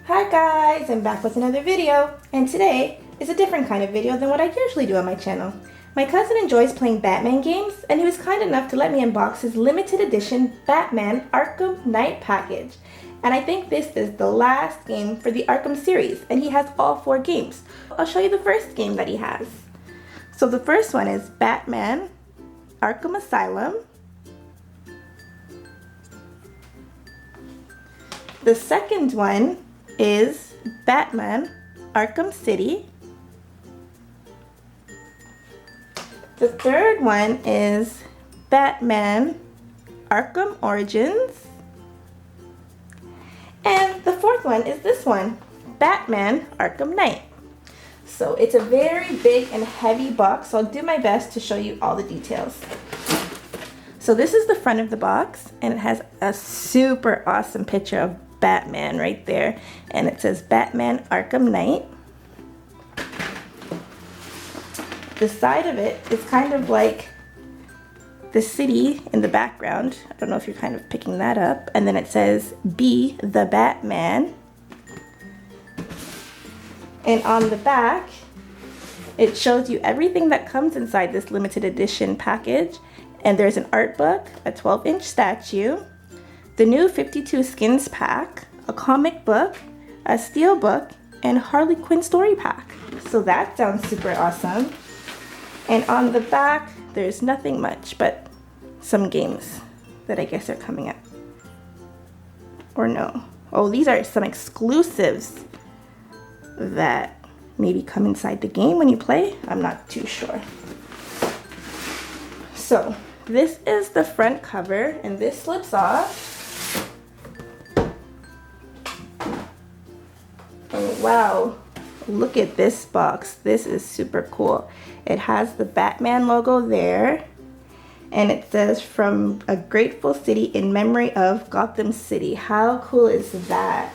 Hi guys, I'm back with another video, and today is a different kind of video than what I usually do on my channel. My cousin enjoys playing Batman games, and he was kind enough to let me unbox his limited edition Batman Arkham Knight package. And I think this is the last game for the Arkham series, and he has all 4 games. I'll show you the first game that he has. So the first one is Batman Arkham Asylum. The second one is Batman Arkham City. The third one is Batman Arkham Origins. And the fourth one is this one, Batman Arkham Knight. So it's a very big and heavy box, so I'll do my best to show you all the details. So this is the front of the box, and it has a super awesome picture of Batman right there, and it says Batman Arkham Knight. The side of it is kind of like the city in the background. I don't know if you're kind of picking that up. And then it says Be the Batman. And on the back, it shows you everything that comes inside this limited edition package. And there's an art book, a 12-inch statue, the new 52 skins pack, a comic book, a steel book, and Harley Quinn story pack. So that sounds super awesome. And on the back, there's nothing much but some games that I guess are coming up. Or no. Oh, these are some exclusives that maybe come inside the game when you play. I'm not too sure. So this is the front cover, and this slips off. And wow, look at this box. This is super cool. It has the Batman logo there, and it says from a grateful city in memory of Gotham City. How cool is that?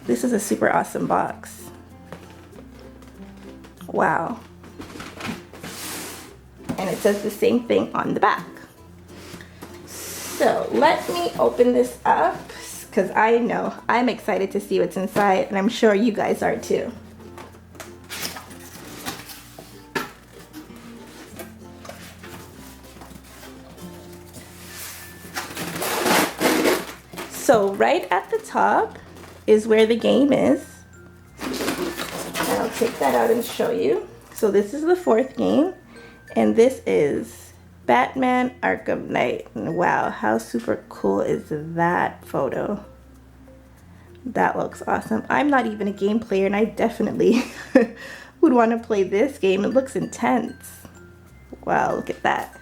This is a super awesome box. Wow. And it says the same thing on the back. So let me open this up, because I know I'm excited to see what's inside, and I'm sure you guys are too. So right at the top is where the game is. And I'll take that out and show you. So this is the 4th game, and this is Batman Arkham Knight. And wow, how super cool is that photo? That looks awesome. I'm not even a game player, and I definitely would want to play this game. It looks intense. Wow, look at that.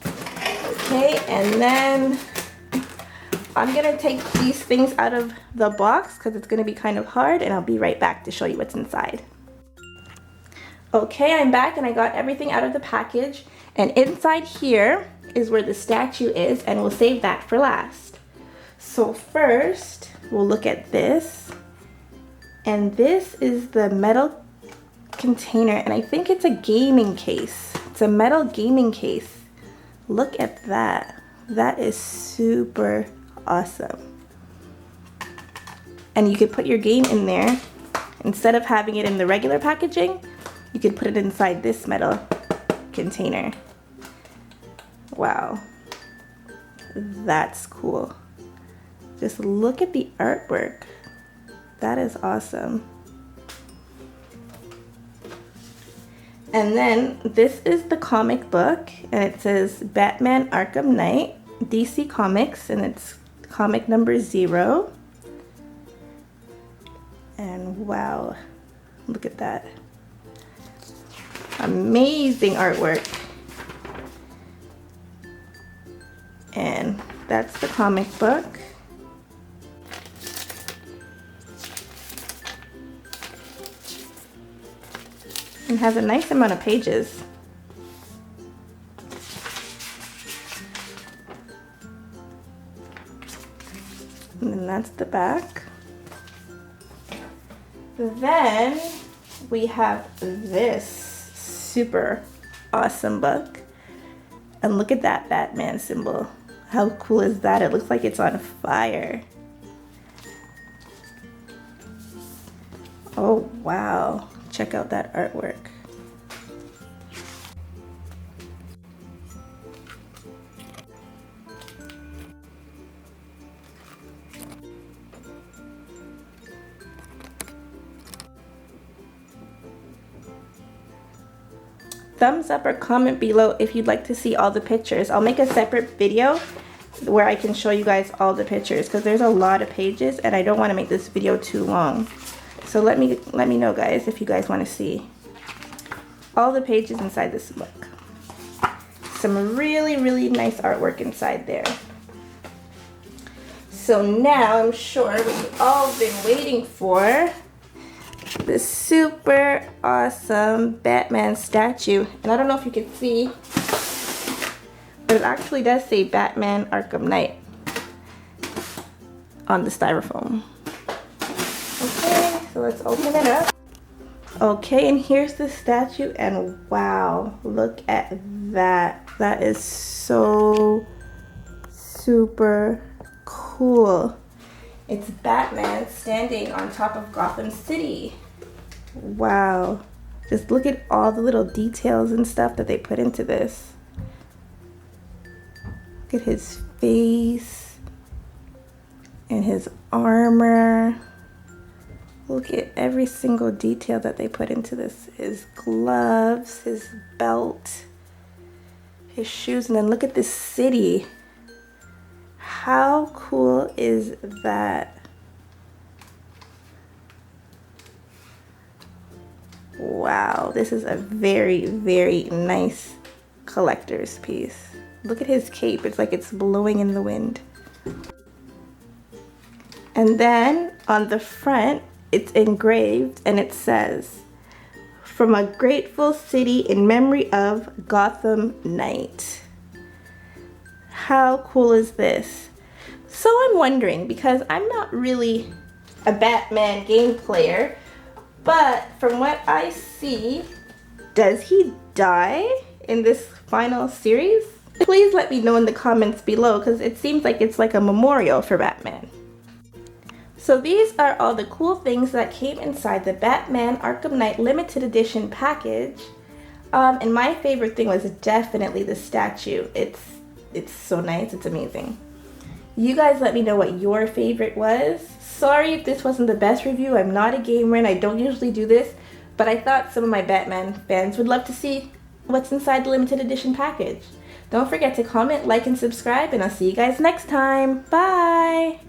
Okay, and then I'm gonna take these things out of the box because it's gonna be kind of hard, and I'll be right back to show you what's inside. Okay, I'm back, and I got everything out of the package, and inside here is where the statue is, and we'll save that for last. So first, we'll look at this, and this is the metal container, and I think it's a gaming case. It's a metal gaming case. Look at that. That is super awesome. And you could put your game in there. Instead of having it in the regular packaging, you could put it inside this metal container. Wow, that's cool. Just look at the artwork. That is awesome. And then this is the comic book, and it says Batman Arkham Knight, DC Comics, and it's comic number 0. And wow, look at that. Amazing artwork. And that's the comic book. It has a nice amount of pages. And then that's the back. Then we have this super awesome book. And look at that Batman symbol. How cool is that? It looks like it's on fire. Oh wow, check out that artwork. Thumbs up or comment below if you'd like to see all the pictures. I'll make a separate video where I can show you guys all the pictures because there's a lot of pages and I don't want to make this video too long. So let me know, guys, if you guys want to see all the pages inside this book. Some really, really nice artwork inside there. So now I'm sure what you've all been waiting for, the super awesome Batman statue. And I don't know if you can see, but it actually does say Batman Arkham Knight on the styrofoam. Okay, so let's open it up. Okay, and here's the statue, and wow, look at that. That is so super cool. It's Batman standing on top of Gotham City. Wow. Just look at all the little details and stuff that they put into this. Look at his face and his armor. Look at every single detail that they put into this. His gloves, his belt, his shoes, and then look at this city. How cool is that? Wow, this is a very, very nice collector's piece. Look at his cape. It's like it's blowing in the wind. And then on the front, it's engraved and it says, "From a grateful city in memory of Gotham Knight." How cool is this? So I'm wondering, because I'm not really a Batman game player, but from what I see, does he die in this final series? Please let me know in the comments below because it seems like it's like a memorial for Batman. So these are all the cool things that came inside the Batman Arkham Knight limited edition package. And my favorite thing was definitely the statue. It's so nice, it's amazing. You guys let me know what your favorite was. Sorry if this wasn't the best review. I'm not a gamer and I don't usually do this, but I thought some of my Batman fans would love to see what's inside the limited edition package. Don't forget to comment, like, and subscribe, and I'll see you guys next time. Bye!